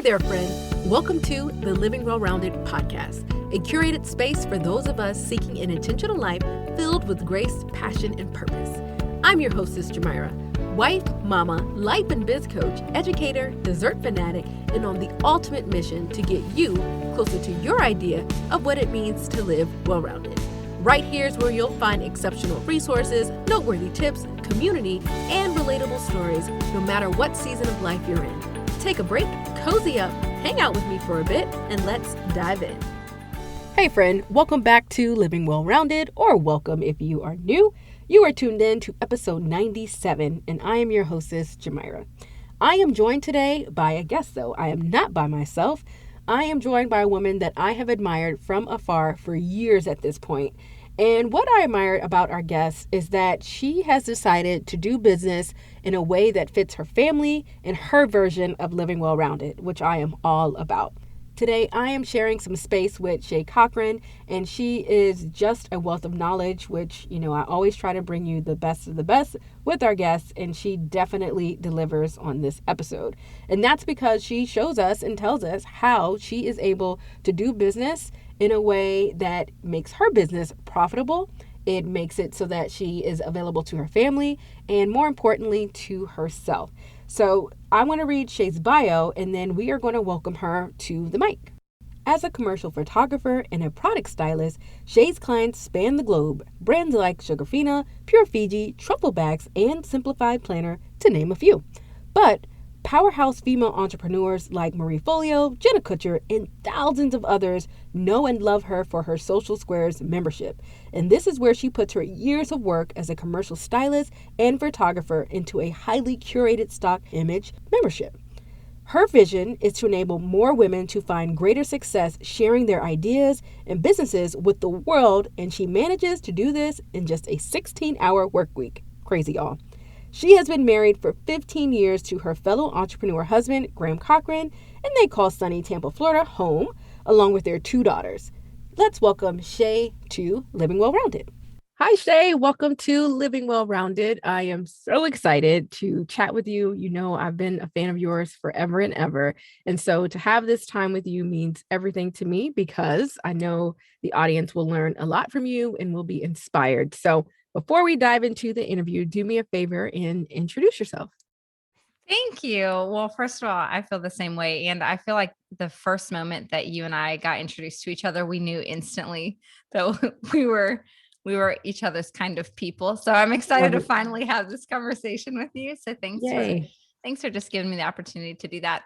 Hey there, friend. Welcome to the Living Well-Rounded podcast, a curated space for those of us seeking an intentional life filled with grace, passion, and purpose. I'm your hostess, Jamira, wife, mama, life and biz coach, educator, dessert fanatic, and on the ultimate mission to get you closer to your idea of what it means to live well-rounded. Right here's where you'll find exceptional resources, noteworthy tips, community, and relatable stories, no matter what season of life you're in. Take a break, cozy up, hang out with me for a bit, and let's dive in. Hey friend, welcome back to Living Well-Rounded, or welcome if you are new. You are tuned in to episode 97, and I am your hostess, Jamira. I am joined today by a guest, though. I am not by myself. I am joined by a woman that I have admired from afar for years at this point. And what I admire about our guest is that she has decided to do business in a way that fits her family and her version of living well-rounded, which I am all about. Today, I am sharing some space with Shay Cochrane, and she is just a wealth of knowledge, which, I always try to bring you the best of the best with our guests, and she definitely delivers on this episode. And that's because she shows us and tells us how she is able to do business in a way that makes her business profitable. It makes it so that she is available to her family and, more importantly, to herself. So I want to read Shay's bio, and then we are going to welcome her to the mic. As a commercial photographer and a product stylist, Shay's clients span the globe. Brands like Sugarfina, Pure Fiji, Truffle Bags, and Simplified Planner, to name a few. But powerhouse female entrepreneurs like Marie Folio, Jenna Kutcher, and thousands of others know and love her for her Social Squares membership. And this is where she puts her years of work as a commercial stylist and photographer into a highly curated stock image membership. Her vision is to enable more women to find greater success sharing their ideas and businesses with the world, and she manages to do this in just a 16-hour work week. Crazy, y'all. She has been married for 15 years to her fellow entrepreneur husband, Graham Cochrane, and they call sunny Tampa, Florida, home, along with their 2 daughters. Let's welcome Shay to Living Well-Rounded. Hi, Shay. Welcome to Living Well-Rounded. I am so excited to chat with you. I've been a fan of yours forever and ever. And so to have this time with you means everything to me because I know the audience will learn a lot from you and will be inspired. So before we dive into the interview, do me a favor and introduce yourself. Thank you. Well, first of all, I feel the same way. And I feel like the first moment that you and I got introduced to each other, we knew instantly that we were each other's kind of people. So I'm excited to finally have this conversation with you. So thanks for just giving me the opportunity to do that.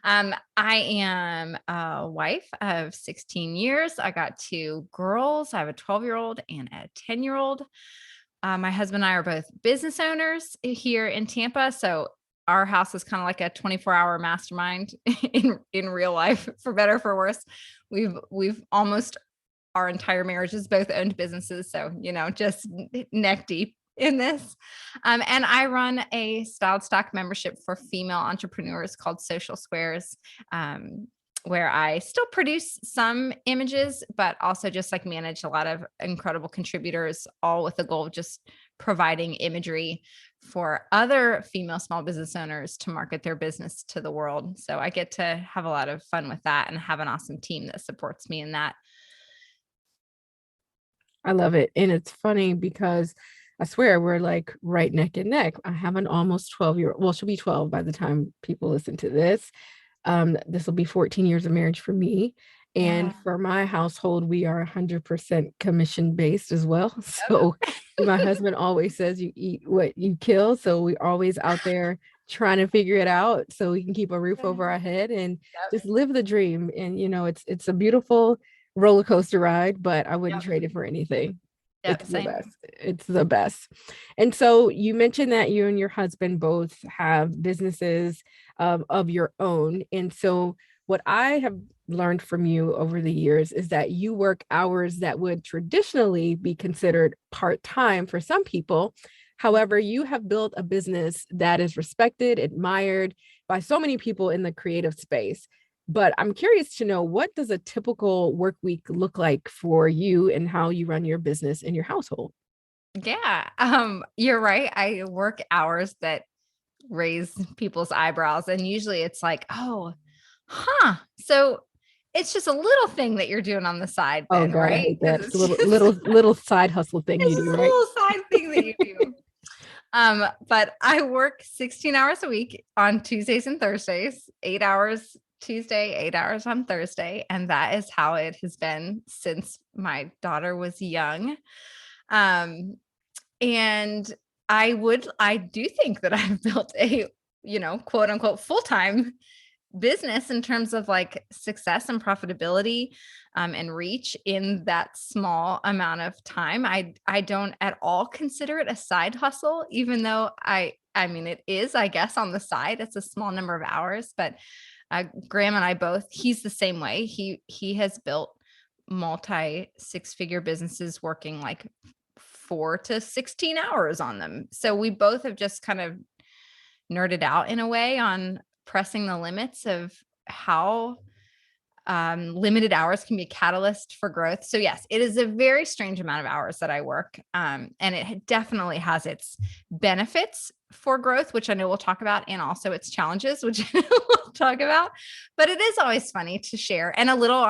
I am a wife of 16 years. I got 2 girls. I have a 12-year-old and a 10-year-old. My husband and I are both business owners here in Tampa. So our house is kind of like a 24-hour mastermind in real life, for better or for worse. We've almost our entire marriage is both owned businesses. So, just neck deep in this. And I run a styled stock membership for female entrepreneurs called Social Squares, where I still produce some images, but also just manage a lot of incredible contributors, all with the goal of just providing imagery for other female small business owners to market their business to the world. So I get to have a lot of fun with that and have an awesome team that supports me in that. I love it. And it's funny because I swear we're right neck and neck. I have an almost 12-year-old. Well, she'll be 12 by the time people listen to this. This will be 14 years of marriage for me. And for my household, we are 100% commission based as well. So my husband always says you eat what you kill. So we're always out there trying to figure it out so we can keep a roof over our head and just live the dream. And, it's a beautiful roller coaster ride, but I wouldn't trade it for anything. It's the best. It's the best. And so you mentioned that you and your husband both have businesses of your own. And so what I have learned from you over the years is that you work hours that would traditionally be considered part-time for some people. However, you have built a business that is respected, admired by so many people in the creative space. But I'm curious to know, what does a typical work week look like for you and how you run your business in your household? Yeah, you're right. I work hours that raise people's eyebrows. And usually it's like, oh, So it's just a little thing that you're doing on the side Oh then, God, I right? hate that. Because It's a it's little, just little side hustle thing it's you do, just a right? little side thing that you do. But I work 16 hours a week on Tuesdays and Thursdays, 8 hours Tuesday, 8 hours on Thursday. And that is how it has been since my daughter was young. Um, and I do think that I've built a, quote unquote, full-time business in terms of like success and profitability and reach in that small amount of time. I don't at all consider it a side hustle, even though I mean it is, I guess, on the side. It's a small number of hours, but Graham and I both, he's the same way. He has built multi six-figure businesses working like 4 to 16 hours on them. So we both have just kind of nerded out in a way on pressing the limits of how limited hours can be a catalyst for growth. So yes, it is a very strange amount of hours that I work. And it definitely has its benefits for growth, which I know we'll talk about, and also its challenges, which we'll talk about. But it is always funny to share, and a little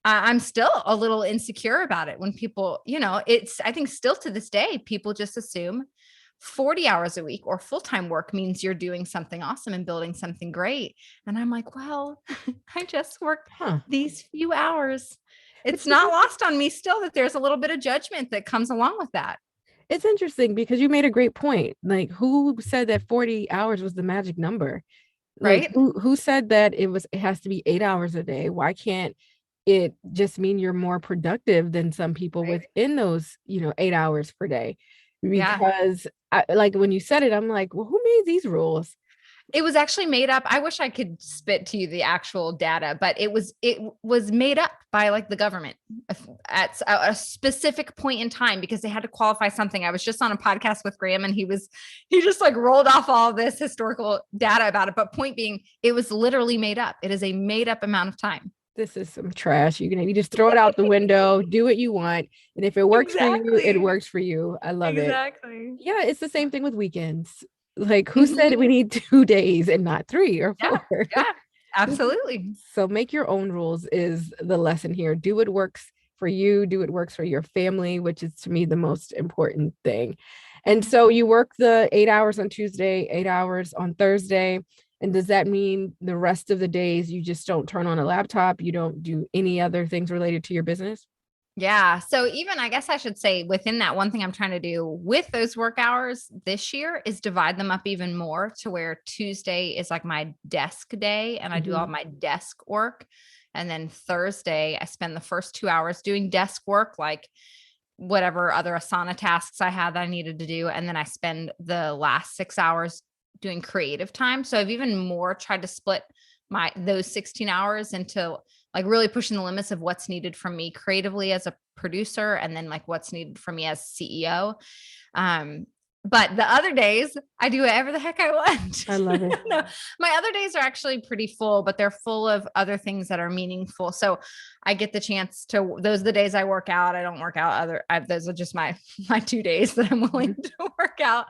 I'm still a little insecure about it when people, I think still to this day, people just assume 40 hours a week or full-time work means you're doing something awesome and building something great. And I'm like, well, I just work Huh. these few hours. It's It's not lost on me still that there's a little bit of judgment that comes along with that. it's interesting because you made a great point. Like, who said that 40 hours was the magic number? Like, Right. who said that it has to be 8 hours a day? Why can't it just mean you're more productive than some people Right. within those, 8 hours per day? Yeah. Because like when you said it, I'm like, well, who made these rules? It was actually made up. I wish I could spit to you the actual data, but it was made up by like the government at a specific point in time because they had to qualify something. I was just on a podcast with Graham and he just like rolled off all this historical data about it. But point being, it was literally made up. It is a made up amount of time. This is some trash. You just throw it out the window, do what you want, and if it works for you, it Exactly. works for you. I love it. Exactly. Yeah, it's the same thing with weekends. Like, who said we Mhm. need 2 days and not three or Yeah. four? Yeah. Absolutely. So make your own rules is the lesson here. Do what works for you, do what works for your family, which is to me the most important thing. And Mhm. so you work the 8 hours on Tuesday, 8 hours on Thursday. And does that mean the rest of the days you just don't turn on a laptop? You don't do any other things related to your business? Yeah. So even I guess I should say within that, one thing I'm trying to do with those work hours this year is divide them up even more to where Tuesday is like my desk day and I do all Mhm. my desk work. And then Thursday, I spend the first 2 hours doing desk work, like whatever other Asana tasks I had that I needed to do. And then I spend the last 6 hours doing creative time. So I've even more tried to split those 16 hours into like really pushing the limits of what's needed from me creatively as a producer and then like what's needed from me as CEO. Um, but the other days I do whatever the heck I want. I love it. No, my other days are actually pretty full, but they're full of other things that are meaningful. So I get the chance to, those are the days I work out. I don't work out those are just my 2 days that I'm willing to work out.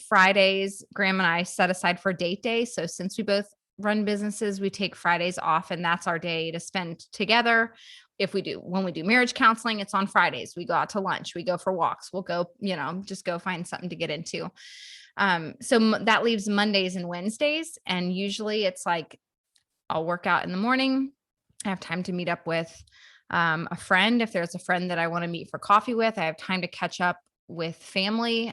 Fridays, Graham and I set aside for date day. So since we both run businesses, we take Fridays off and that's our day to spend together. When we do marriage counseling, it's on Fridays. We go out to lunch, we go for walks, we'll go, just go find something to get into. So that leaves Mondays and Wednesdays. And usually it's like, I'll work out in the morning. I have time to meet up with a friend. If there's a friend that I want to meet for coffee with, I have time to catch up with family.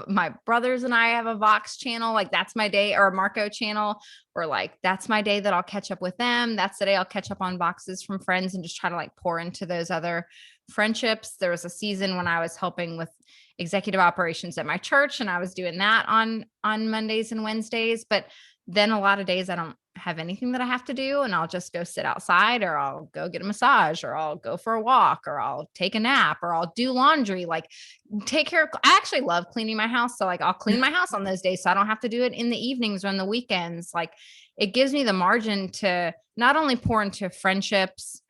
My brothers and I have a Vox channel. Like that's my day, or a Marco channel, or like that's my day that I'll catch up with them. That's the day I'll catch up on Voxes from friends and just try to like pour into those other friendships. There was a season when I was helping with executive operations at my church and I was doing that on Mondays and Wednesdays. But then a lot of days I don't have anything that I have to do and I'll just go sit outside or I'll go get a massage or I'll go for a walk or I'll take a nap or I'll do laundry, like take care of, I actually love cleaning my house. So like I'll clean my house on those days so I don't have to do it in the evenings or on the weekends. Like it gives me the margin to not only pour into friendships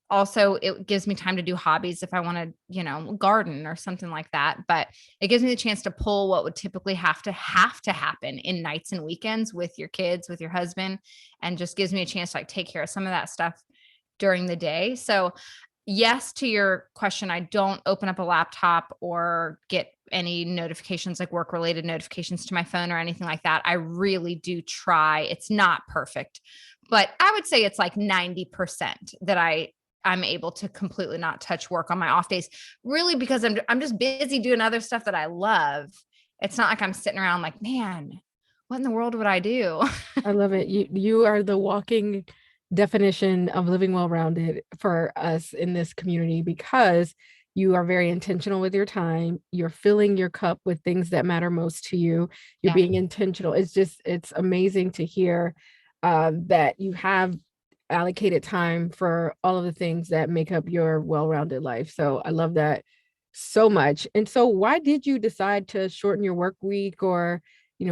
Also, it gives me time to do hobbies if I want to, garden or something like that. But it gives me the chance to pull what would typically have to happen in nights and weekends with your kids, with your husband, and just gives me a chance to like take care of some of that stuff during the day. So yes, to your question, I don't open up a laptop or get any notifications, like work related notifications to my phone or anything like that. I really do try. It's not perfect, but I would say it's like 90% that I'm able to completely not touch work on my off days, really, because I'm just busy doing other stuff that I love. It's not like I'm sitting around like, man, what in the world would I do? I love it. You are the walking definition of living well-rounded for us in this community, because you are very intentional with your time. You're filling your cup with things that matter most to you. You're Yeah. being intentional. It's amazing to hear that you have allocated time for all of the things that make up your well-rounded life. So I love that so much. And so why did you decide to shorten your work week, or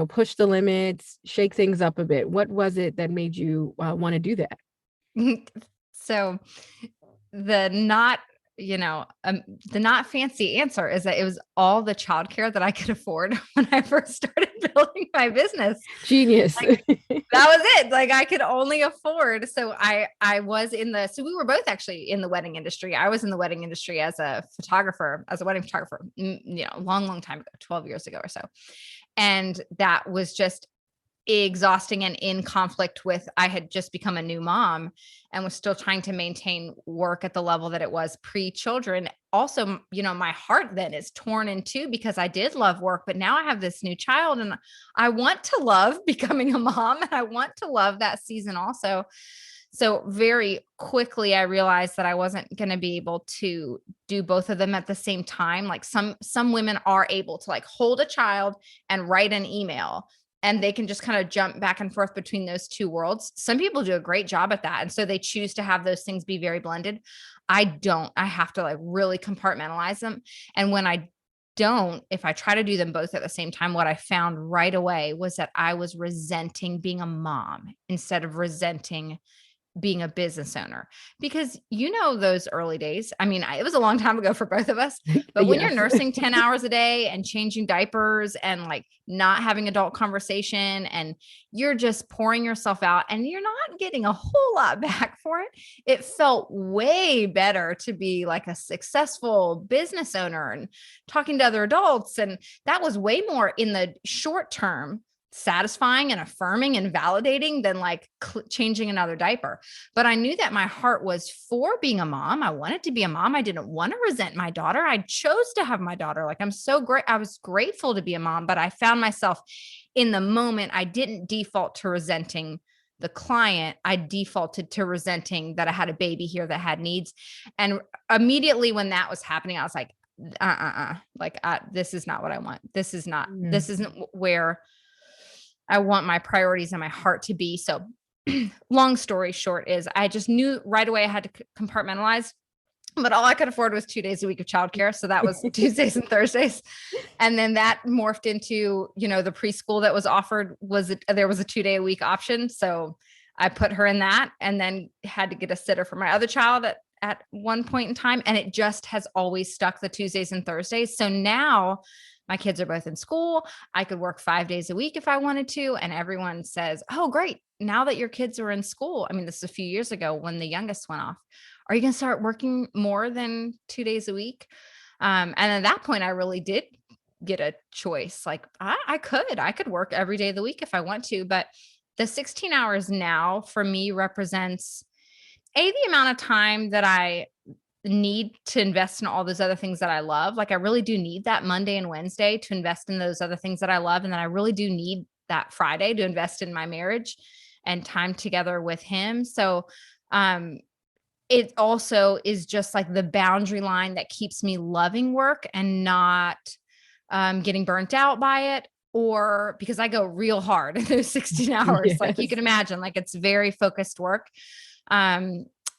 push the limits, shake things up a bit? What was it that made you want to do that? So the not, the not fancy answer is that it was all the childcare that I could afford when I first started building my business. Genius. Like, that was it. Like I could only afford. So I was so we were both actually in the wedding industry. I was in the wedding industry as a photographer, as a wedding photographer, long, long time ago, 12 years ago or so. And that was just exhausting and in conflict with, I had just become a new mom and was still trying to maintain work at the level that it was pre-children. Also, my heart then is torn in two, because I did love work, but now I have this new child and I want to love becoming a mom, and I want to love that season also. So very quickly, I realized that I wasn't going to be able to do both of them at the same time. Like some women are able to like hold a child and write an email, and they can just kind of jump back and forth between those two worlds. Some people do a great job at that. And so they choose to have those things be very blended. I don't. I have to like really compartmentalize them. And when I don't, if I try to do them both at the same time, what I found right away was that I was resenting being a mom instead of resenting being a business owner. Because those early days, I mean, it was a long time ago for both of us, but when you're Yes. nursing 10 hours a day and changing diapers and like not having adult conversation, and you're just pouring yourself out and you're not getting a whole lot back for it, it felt way better to be like a successful business owner and talking to other adults. And that was way more in the short term satisfying and affirming and validating than like changing another diaper. But I knew that my heart was for being a mom. I wanted to be a mom. I didn't want to resent my daughter. I chose to have my daughter. Like, I'm so great. I was grateful to be a mom, but I found myself in the moment, I didn't default to resenting the client. I defaulted to resenting that I had a baby here that had needs. And immediately when that was happening, I was like, this is not what I want. This isn't where I want my priorities and my heart to be. So long story short is I just knew right away I had to compartmentalize, but all I could afford was 2 days a week of childcare. So that was Tuesdays and Thursdays. And then that morphed into, the preschool that was offered there was a 2-day a week option. So I put her in that, and then had to get a sitter for my other child at one point in time. And it just has always stuck, the Tuesdays and Thursdays. So now my kids are both in school. I could work 5 days a week if I wanted to. And everyone says, oh, great. Now that your kids are in school, I mean, this is a few years ago when the youngest went off, are you going to start working more than 2 days a week? And at that point, I really did get a choice. Like I could work every day of the week if I want to, but the 16 hours now for me represents the amount of time that I need to invest in all those other things that I love. Like I really do need that Monday and Wednesday to invest in those other things that I love. And then I really do need that Friday to invest in my marriage and time together with him. So, it also is just like the boundary line that keeps me loving work and not, getting burnt out by it, or because I go real hard in those 16 hours. Yes. Like you can imagine, like it's very focused work.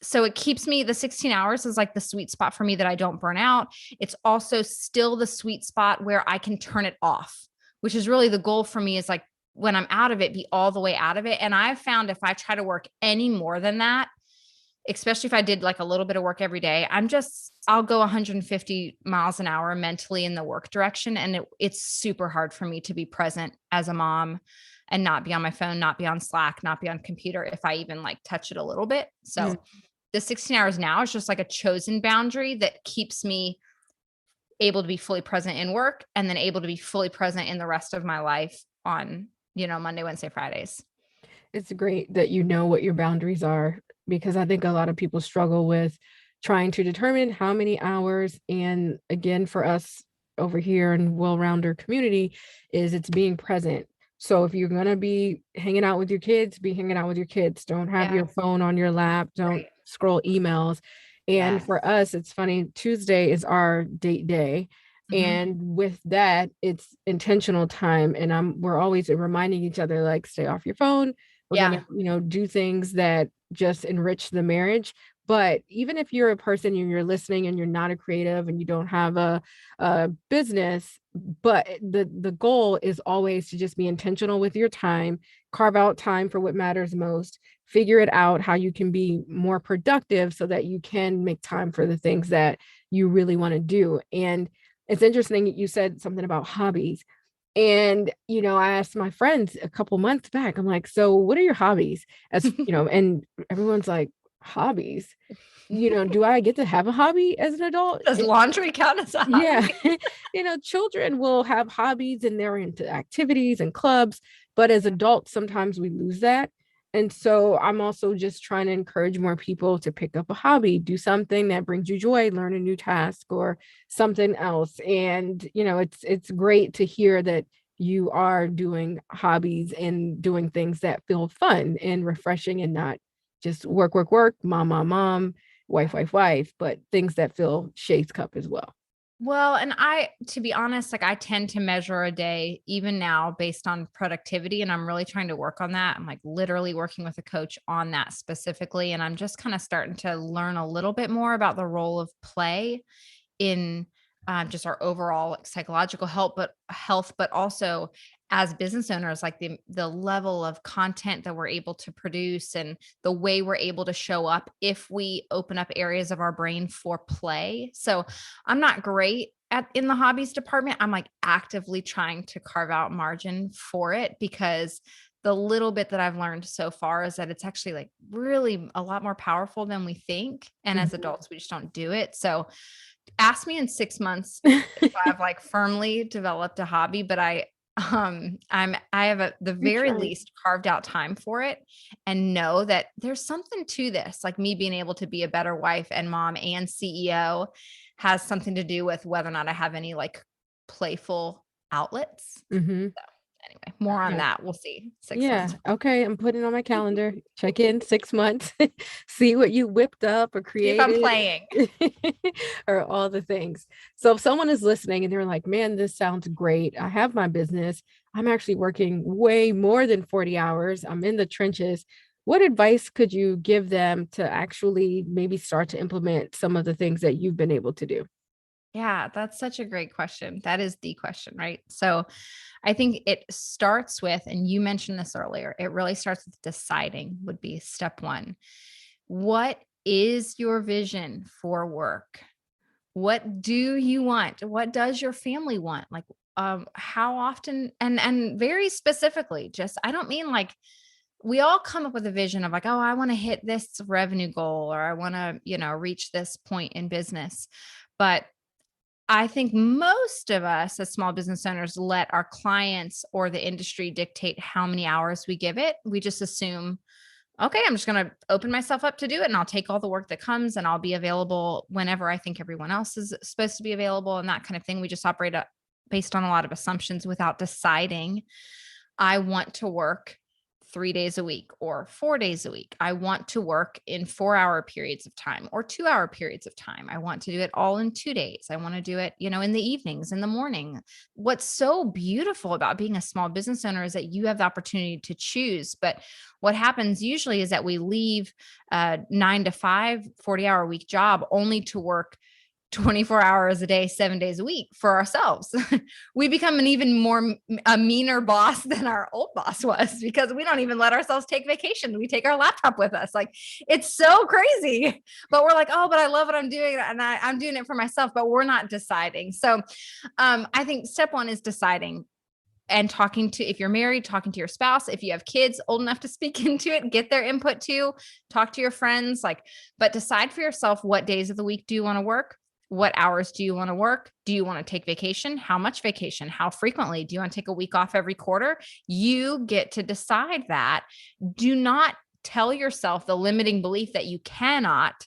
So it keeps me, the 16 hours is like the sweet spot for me that I don't burn out. It's also still the sweet spot where I can turn it off, which is really the goal for me, is like when I'm out of it, be all the way out of it. And I've found if I try to work any more than that, especially if I did like a little bit of work every day, I'll go 150 miles an hour mentally in the work direction. And it's super hard for me to be present as a mom and not be on my phone, not be on Slack, not be on computer if I even like touch it a little bit. So the 16 hours now is just like a chosen boundary that keeps me able to be fully present in work and then able to be fully present in the rest of my life on, Monday, Wednesday, Fridays. It's great that you know what your boundaries are, because I think a lot of people struggle with trying to determine how many hours. And again, for us over here in Well-Rounder community, is it's being present. So if you're going to be hanging out with your kids, be hanging out with your kids. Don't have your phone on your lap. Don't scroll emails. And for us, it's funny, Tuesday is our date day. And with that, it's intentional time. And we're always reminding each other, like, stay off your phone. We're gonna, do things that just enrich the marriage. But even if you're a person and you're listening and you're not a creative and you don't have a business, but the goal is always to just be intentional with your time, carve out time for what matters most, figure it out how you can be more productive so that you can make time for the things that you really want to do. And it's interesting, you said something about hobbies. And, I asked my friends a couple months back, I'm like, so what are your hobbies? And everyone's like, hobbies? Do I get to have a hobby as an adult? Does laundry count as a hobby? Yeah. Children will have hobbies and they're into activities and clubs, but as adults, sometimes we lose that. And so I'm also just trying to encourage more people to pick up a hobby, do something that brings you joy, learn a new task or something else. And, it's great to hear that you are doing hobbies and doing things that feel fun and refreshing and not just work, work, work, mom, wife, wife, wife, but things that fill Shay's cup as well. Well, and to be honest, like I tend to measure a day even now based on productivity, and I'm really trying to work on that. I'm like literally working with a coach on that specifically. And I'm just kind of starting to learn a little bit more about the role of play in just our overall like, psychological health, but also as business owners, like the level of content that we're able to produce and the way we're able to show up if we open up areas of our brain for play. So I'm not great in the hobbies department. I'm like actively trying to carve out margin for it, because the little bit that I've learned so far is that it's actually like really a lot more powerful than we think. And as adults, we just don't do it. So ask me in 6 months if I've like firmly developed a hobby, but I have the very least carved out time for it, and know that there's something to this, like me being able to be a better wife and mom and CEO has something to do with whether or not I have any like playful outlets. So anyway, more on that. We'll see. 6 months. Okay. I'm putting it on my calendar. Check in 6 months, see what you whipped up or created. See if I'm playing. Or all the things. So if someone is listening and they're like, man, this sounds great. I have my business. I'm actually working way more than 40 hours. I'm in the trenches. What advice could you give them to actually maybe start to implement some of the things that you've been able to do? Yeah, that's such a great question. That is the question, right? So I think it starts with, and you mentioned this earlier, it really starts with deciding would be step one. What is your vision for work? What do you want? What does your family want? Like, how often, and very specifically, just, I don't mean like, we all come up with a vision of like, oh, I want to hit this revenue goal, or I want to, reach this point in business. But I think most of us as small business owners let our clients or the industry dictate how many hours we give it. We just assume, okay, I'm just going to open myself up to do it, and I'll take all the work that comes and I'll be available whenever I think everyone else is supposed to be available and that kind of thing. We just operate based on a lot of assumptions without deciding, I want to work 3 days a week or 4 days a week. I want to work in 4-hour periods of time or 2-hour periods of time. I want to do it all in 2 days. I want to do it, in the evenings, in the morning. What's so beautiful about being a small business owner is that you have the opportunity to choose. But what happens usually is that we leave a 9 to 5, 40-hour week job only to work 24 hours a day, 7 days a week for ourselves. We become an even a meaner boss than our old boss was, because we don't even let ourselves take vacation. We take our laptop with us. Like, it's so crazy, but we're like, oh, but I love what I'm doing. And I'm doing it for myself, but we're not deciding. So I think step one is deciding and talking to, if you're married, talking to your spouse. If you have kids old enough to speak into it, get their input too, talk to your friends, but decide for yourself, what days of the week do you want to work? What hours do you want to work? Do you want to take vacation? How much vacation? How frequently? Do you want to take a week off every quarter? You get to decide that. Do not tell yourself the limiting belief that you cannot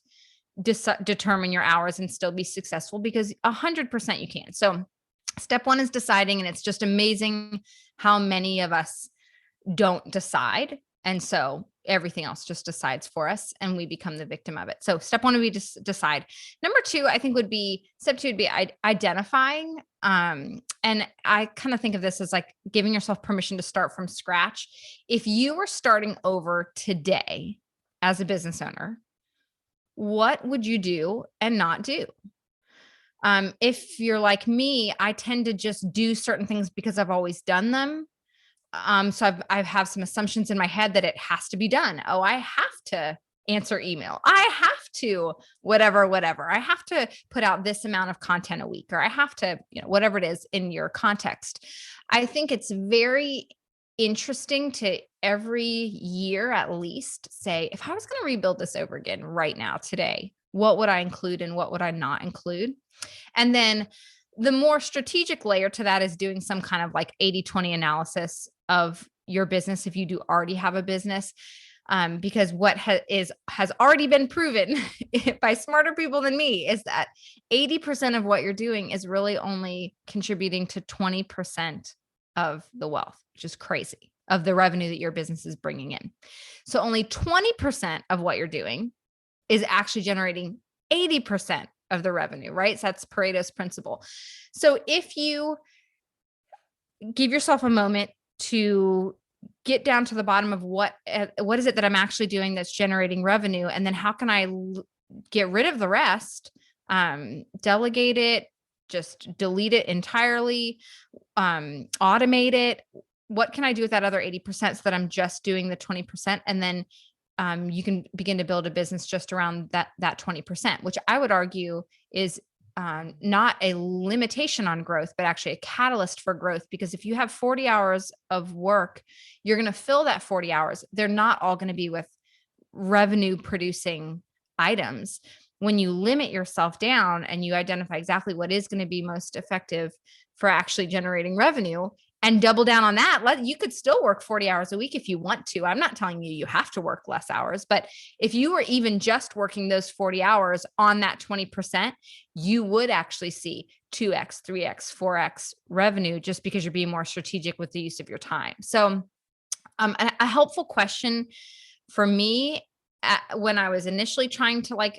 determine your hours and still be successful, because 100% you can. So step one is deciding. And it's just amazing how many of us don't decide. And so everything else just decides for us, and we become the victim of it. So step one would be to decide. Number two, I think step two would be identifying. And I kind of think of this as like giving yourself permission to start from scratch. If you were starting over today as a business owner, what would you do and not do? If you're like me, I tend to just do certain things because I've always done them. So I have some assumptions in my head that it has to be done. Oh, I have to answer email. I have to whatever. I have to put out this amount of content a week, or I have to, whatever it is in your context. I think it's very interesting to every year at least say, if I was going to rebuild this over again right now, today, what would I include and what would I not include? And then the more strategic layer to that is doing some kind of like 80-20 analysis of your business, if you do already have a business, because what has already been proven by smarter people than me is that 80% of what you're doing is really only contributing to 20% of the wealth, which is crazy, of the revenue that your business is bringing in. So only 20% of what you're doing is actually generating 80% of the revenue, right? So that's Pareto's principle. So if you give yourself a moment to get down to the bottom of what is it that I'm actually doing that's generating revenue, and then how can I get rid of the rest, delegate it, just delete it entirely, automate it. What can I do with that other 80% so that I'm just doing the 20%? And then you can begin to build a business just around that 20%, which I would argue is not a limitation on growth, but actually a catalyst for growth. Because if you have 40 hours of work, you're going to fill that 40 hours. They're not all going to be with revenue producing items. When you limit yourself down and you identify exactly what is going to be most effective for actually generating revenue, and double down on that, you could still work 40 hours a week if you want to. I'm not telling you have to work less hours, but if you were even just working those 40 hours on that 20%, you would actually see 2x, 3x, 4x revenue, just because you're being more strategic with the use of your time. So a helpful question for me when I was initially trying to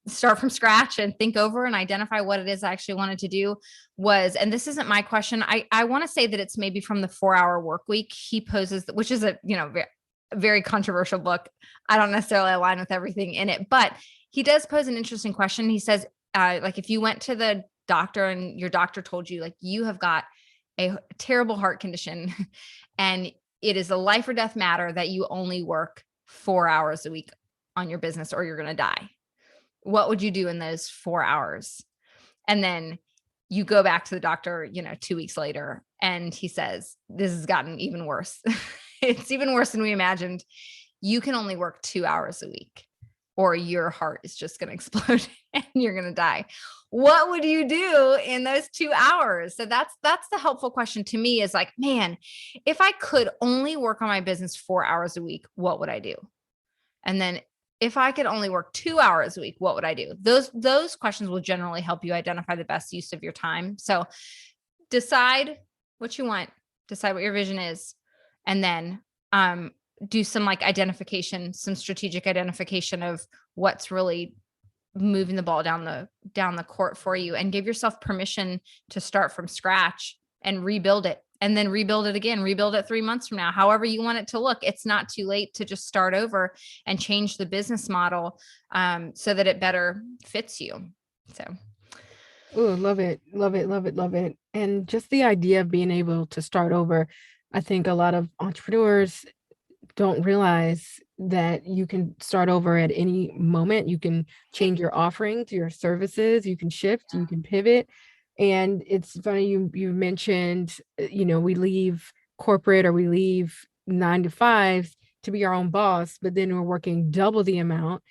start from scratch and think over and identify what it is I actually wanted to do was, and this isn't my question, I want to say that it's maybe from the 4-Hour Workweek. He poses, which is a, very, very controversial book. I don't necessarily align with everything in it, but he does pose an interesting question. He says, if you went to the doctor and your doctor told you, you have got a terrible heart condition and it is a life or death matter that you only work 4 hours a week on your business or you're going to die. What would you do in those 4 hours? And then you go back to the doctor, 2 weeks later, and he says, this has gotten even worse. It's even worse than we imagined. You can only work 2 hours a week or your heart is just going to explode and you're going to die. What would you do in those 2 hours? So that's the helpful question to me, is man, if I could only work on my business 4 hours a week, what would I do? And then if I could only work 2 hours a week, what would I do? Those questions will generally help you identify the best use of your time. So decide what you want, decide what your vision is, and then do some identification, some strategic identification of what's really moving the ball down the court for you, and give yourself permission to start from scratch and rebuild it. And then rebuild it again, rebuild it 3 months from now, however you want it to look. It's not too late to just start over and change the business model so that it better fits you. So Oh, love it. Love it. Love it. Love it. And just the idea of being able to start over. I think a lot of entrepreneurs don't realize that you can start over at any moment. You can change your offerings, your services, you can shift, you can pivot. And it's funny you mentioned, we leave corporate or we leave 9 to 5 to be our own boss, but then we're working double the amount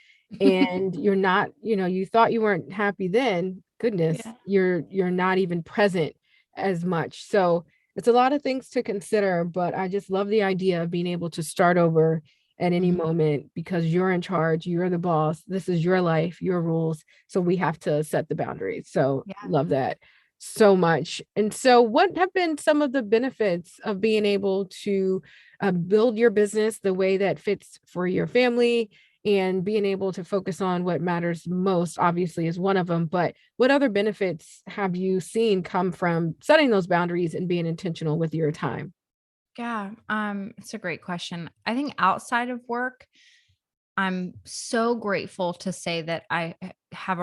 and you're not, you thought you weren't happy then. Goodness, yeah. you're not even present as much. So it's a lot of things to consider, but I just love the idea of being able to start over at any Mhm. moment because you're in charge, you're the boss, this is your life, your rules. So we have to set the boundaries. So Yeah. love that so much. And so, what have been some of the benefits of being able to build your business the way that fits for your family? And being able to focus on what matters most, obviously, is one of them. But what other benefits have you seen come from setting those boundaries and being intentional with your time? Yeah. It's a great question. I think outside of work, I'm so grateful to say that have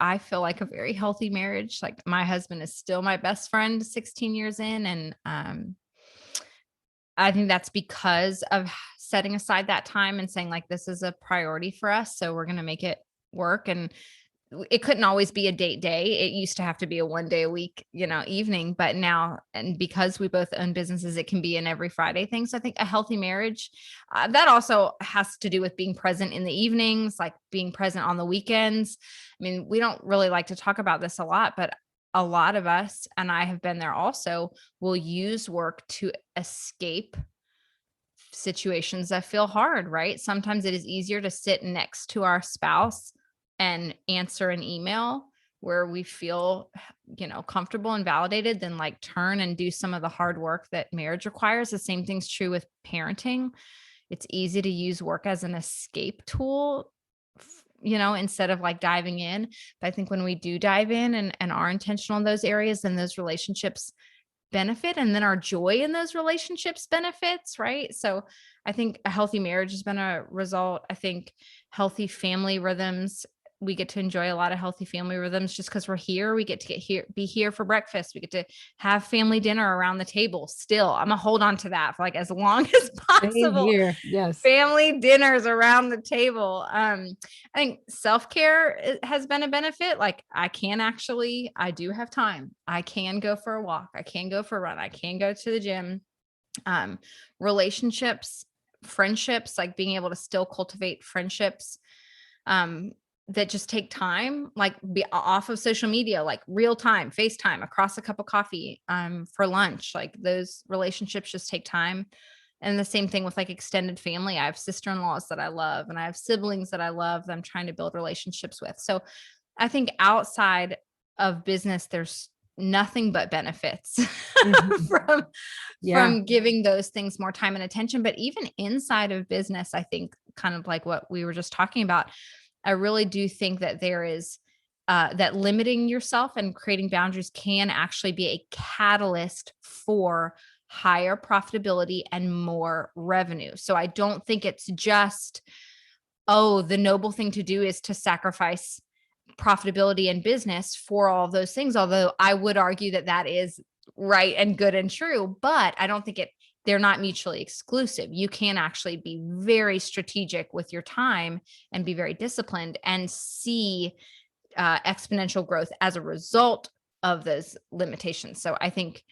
I feel like a very healthy marriage. Like my husband is still my best friend 16 years in. And I think that's because of setting aside that time and saying, like, this is a priority for us. So we're going to make it work. And it couldn't always be a date day. It used to have to be a one day a week, evening. But now, and because we both own businesses, it can be an every Friday thing. So I think a healthy marriage, that also has to do with being present in the evenings, like being present on the weekends. I mean, we don't really like to talk about this a lot, but a lot of us, and I have been there also, will use work to escape situations that feel hard, right? Sometimes it is easier to sit next to our spouse and answer an email where we feel, comfortable and validated than like turn and do some of the hard work that marriage requires. The same thing's true with parenting. It's easy to use work as an escape tool, instead of like diving in. But I think when we do dive in and are intentional in those areas, then those relationships benefit, and then our joy in those relationships benefits, right? So I think a healthy marriage has been a result. I think healthy family rhythms, we get to enjoy a lot of healthy family rhythms just because we're here. We get to be here for breakfast. We get to have family dinner around the table. Still, I'm gonna hold on to that for like as long as Same possible. here. Yes. Family dinners around the table. I think self-care has been a benefit. Like I do have time. I can go for a walk. I can go for a run. I can go to the gym. Um, Relationships, friendships, like being able to still cultivate friendships um, that just take time, like be off of social media, like real time, FaceTime, across a cup of coffee for lunch. Like those relationships just take time. And the same thing with like extended family. I have sister-in-laws that I love, and I have siblings that I love that I'm trying to build relationships with. So I think outside of business, there's nothing but benefits Mhm. from Yeah. giving those things more time and attention. But even inside of business, I think kind of like what we were just talking about, I really do think that there is that limiting yourself and creating boundaries can actually be a catalyst for higher profitability and more revenue. So I don't think it's just, oh, the noble thing to do is to sacrifice profitability and business for all of those things. Although I would argue that that is right and good and true, but I don't think they're not mutually exclusive. You can actually be very strategic with your time and be very disciplined and see exponential growth as a result of those limitations. So I think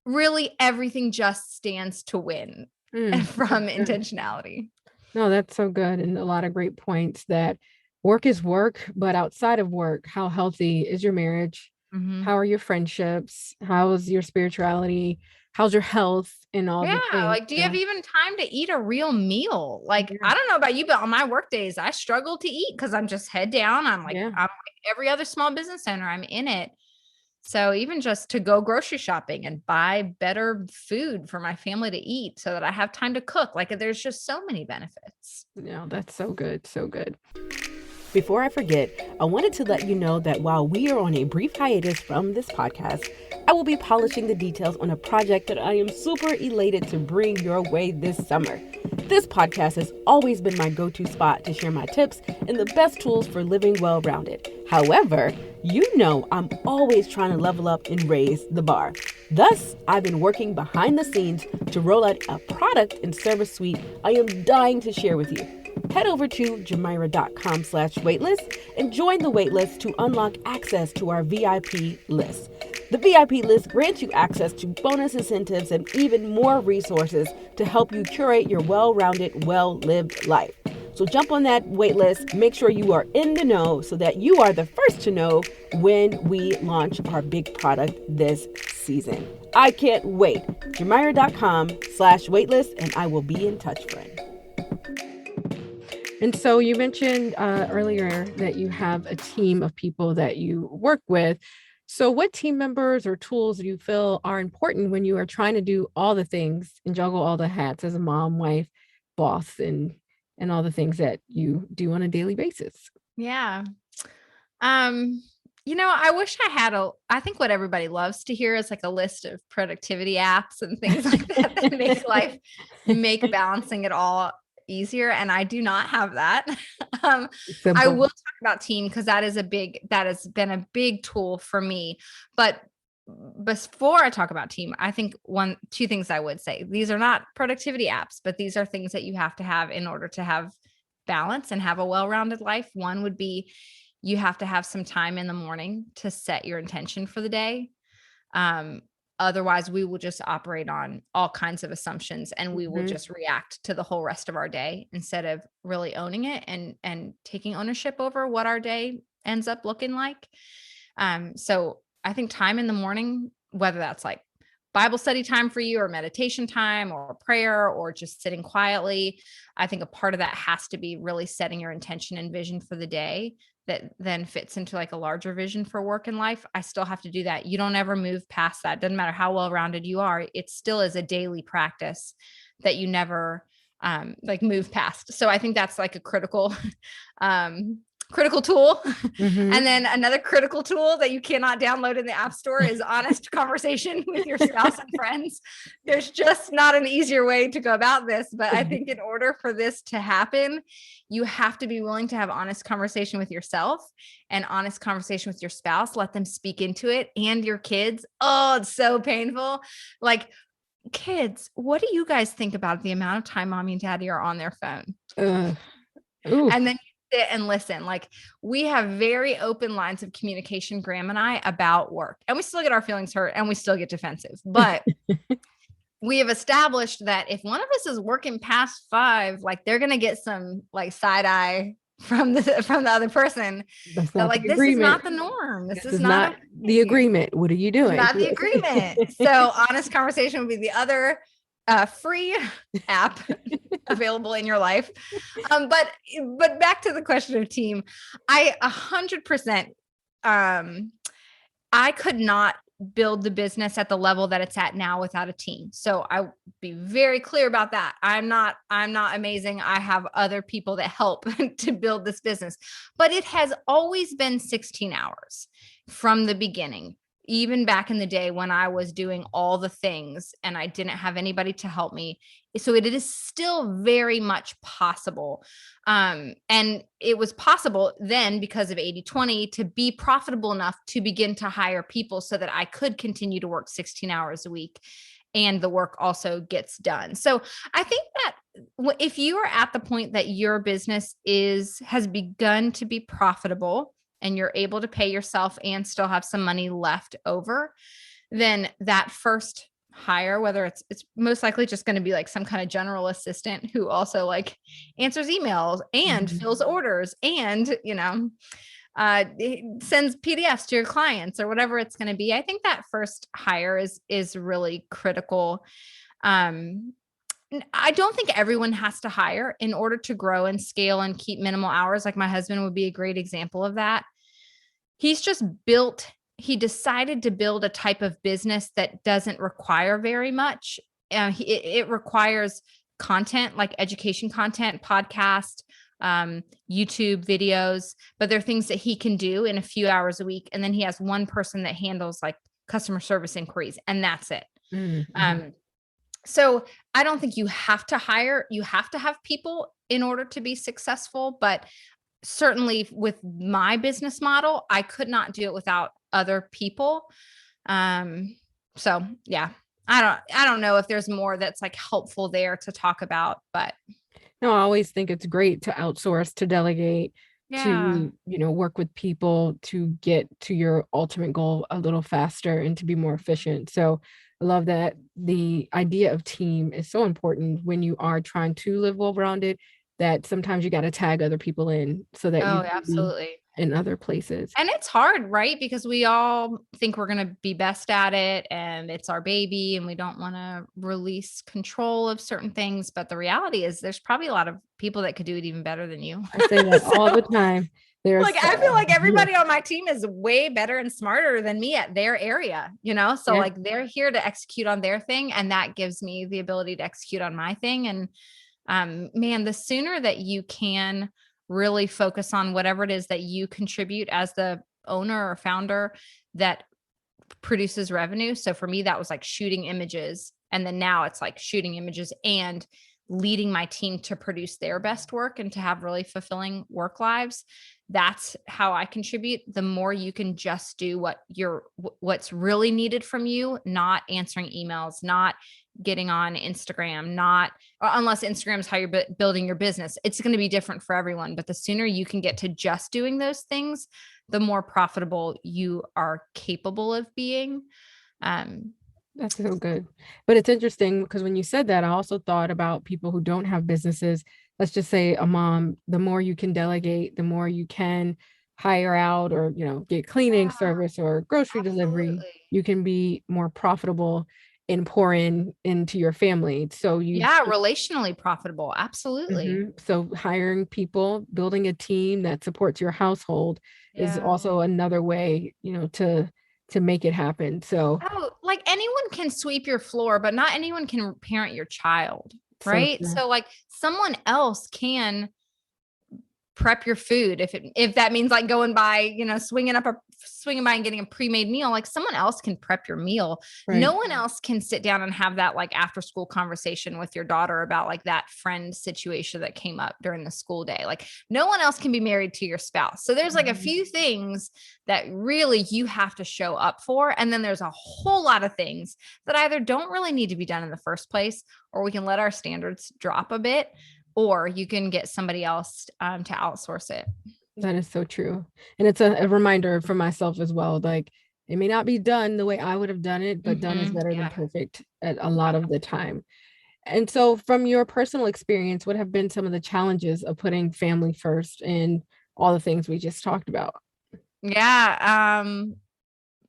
really everything just stands to win That's from good. intentionality. No, that's so good. And a lot of great points that work is work, but outside of work, how healthy is your marriage? Mhm. How are your friendships? How's your spirituality? How's your health and all Yeah, the things? like, do you have So, even time to eat a real meal? Like, yeah. I don't know about you, but on my work days, I struggle to eat because I'm just head down. Yeah. I'm like every other small business owner, I'm in it. So even just to go grocery shopping and buy better food for my family to eat so that I have time to cook, like there's just so many benefits. No, that's so good. So good. Before I forget, I wanted to let you know that while we are on a brief hiatus from this podcast, I will be polishing the details on a project that I am super elated to bring your way this summer. This podcast has always been my go-to spot to share my tips and the best tools for living well-rounded. However, you know I'm always trying to level up and raise the bar. Thus, I've been working behind the scenes to roll out a product and service suite I am dying to share with you. Head over to jamira.com/waitlist and join the waitlist to unlock access to our VIP list. The VIP list grants you access to bonus incentives and even more resources to help you curate your well-rounded, well-lived life. So jump on that waitlist, make sure you are in the know so that you are the first to know when we launch our big product this season. I can't wait. jamira.com/waitlist and I will be in touch, friend. And so you mentioned earlier that you have a team of people that you work with. So what team members or tools do you feel are important when you are trying to do all the things and juggle all the hats as a mom, wife, boss, and all the things that you do on a daily basis? Yeah. I wish I had I think what everybody loves to hear is like a list of productivity apps and things like that make balancing it all easier. And I do not have that. I will talk about team because that has been a big tool for me. But before I talk about team, I think two things I would say. These are not productivity apps, but these are things that you have to have in order to have balance and have a well-rounded life. One would be you have to have some time in the morning to set your intention for the day. Otherwise, we will just operate on all kinds of assumptions and we will just react to the whole rest of our day instead of really owning it and taking ownership over what our day ends up looking like. So I think time in the morning, whether that's like Bible study time for you or meditation time or prayer or just sitting quietly, I think a part of that has to be really setting your intention and vision for the day that then fits into like a larger vision for work and life. I still have to do that. You don't ever move past that. Doesn't matter how well-rounded you are. It still is a daily practice that you never move past. So I think that's like a critical tool. And then another critical tool that you cannot download in the App Store is honest conversation with your spouse and friends. There's just not an easier way to go about this. But I think in order for this to happen, you have to be willing to have honest conversation with yourself and honest conversation with your spouse. Let them speak into it and your kids. Oh, it's so painful. Like, kids, what do you guys think about the amount of time mommy and daddy are on their phone? And then sit and listen. Like, we have very open lines of communication, Graham and I, about work, and we still get our feelings hurt and we still get defensive, but we have established that if one of us is working past 5, like they're going to get some like side eye from the other person. That's not like, this is not the norm. This is not the agreement. What are you doing? Not the agreement. So honest conversation would be the other free app available in your life. But back to the question of team, I 100%, I could not build the business at the level that it's at now without a team. So I be very clear about that. I'm not amazing. I have other people that help to build this business, but it has always been 16 hours from the beginning. Even back in the day when I was doing all the things and I didn't have anybody to help me. So it is still very much possible. And it was possible then because of 80/20 to be profitable enough to begin to hire people so that I could continue to work 16 hours a week and the work also gets done. So I think that if you are at the point that your business has begun to be profitable, and you're able to pay yourself and still have some money left over, then that first hire, whether it's most likely just going to be like some kind of general assistant who also like answers emails and fills orders and, sends PDFs to your clients or whatever it's going to be. I think that first hire is really critical. I don't think everyone has to hire in order to grow and scale and keep minimal hours. Like my husband would be a great example of that. He decided to build a type of business that doesn't require very much. It requires content, like education content, podcast, YouTube videos, but they're things that he can do in a few hours a week. And then he has one person that handles like customer service inquiries, and that's it. Mm-hmm. So I don't think you have to have people in order to be successful, but certainly with my business model, I could not do it without other people. So yeah, I don't know if there's more that's like helpful there to talk about, but No, I always think it's great to outsource, to delegate, yeah. to, work with people to get to your ultimate goal a little faster and to be more efficient. So I love that the idea of team is so important when you are trying to live well-rounded, that sometimes you got to tag other people in so that you Oh, can be absolutely. in other places. And it's hard, right? Because we all think we're going to be best at it and it's our baby and we don't want to release control of certain things. But the reality is there's probably a lot of people that could do it even better than you. I say that all the So time. There's like, I feel like yeah, everybody on my team is way better and smarter than me at their area, you know? So yeah, like they're here to execute on their thing. And that gives me the ability to execute on my thing. And man, the sooner that you can really focus on whatever it is that you contribute as the owner or founder that produces revenue. So for me, that was like shooting images. And then now it's like shooting images and leading my team to produce their best work and to have really fulfilling work lives. That's how I contribute. The more you can just do what's really needed from you, not answering emails, not getting on Instagram, not unless Instagram is how you're building your business. It's going to be different for everyone, but the sooner you can get to just doing those things, the more profitable you are capable of being. that's so good. But it's interesting because when you said that, I also thought about people who don't have businesses. Let's just say a mom, the more you can delegate, the more you can hire out or, get cleaning Yeah, service or grocery delivery, absolutely. you can be more profitable and pour into your family. So Yeah, relationally profitable. Absolutely. so hiring people, building a team that supports your household is Yeah. also another way, to make it happen. So Oh, like anyone can sweep your floor, but not anyone can parent your child, so right? true. So like someone else can prep your food if that means like going by, swinging by and getting a pre-made meal. Like someone else can prep your meal. Right. No one else can sit down and have that like after school conversation with your daughter about like that friend situation that came up during the school day. Like no one else can be married to your spouse. So there's like a Mhm. few things that really you have to show up for, and then there's a whole lot of things that either don't really need to be done in the first place, or we can let our standards drop a bit, or you can get somebody else to outsource it. That is so true. And it's a reminder for myself as well. Like it may not be done the way I would have done it, but done is better than Yeah. perfect at a lot of the time. And so from your personal experience, what have been some of the challenges of putting family first and all the things we just talked about? Yeah.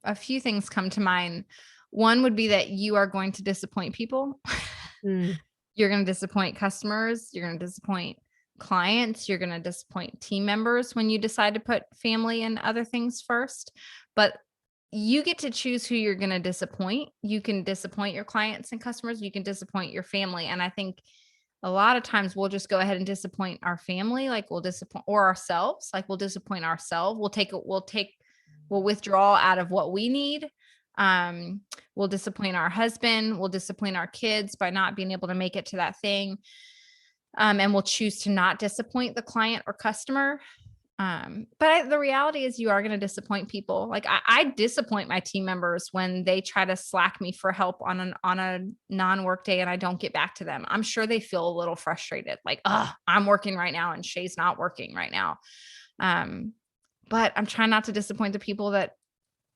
A few things come to mind. One would be that you are going to disappoint people. Mm, You're going to disappoint customers. You're going to disappoint clients. You're going to disappoint team members when you decide to put family and other things first. But you get to choose who you're going to disappoint. You can disappoint your clients and customers. You can disappoint your family. And I think a lot of times we'll just go ahead and disappoint our family, like we'll disappoint or ourselves, like we'll disappoint ourselves. We'll withdraw out of what we need. Um, we'll disappoint our husband, we'll disappoint our kids by not being able to make it to that thing. And we'll choose to not disappoint the client or customer. The reality is you are going to disappoint people. Like I disappoint my team members when they try to slack me for help on a non-work day and I don't get back to them. I'm sure they feel a little frustrated, like, I'm working right now and Shay's not working right now. But I'm trying not to disappoint the people that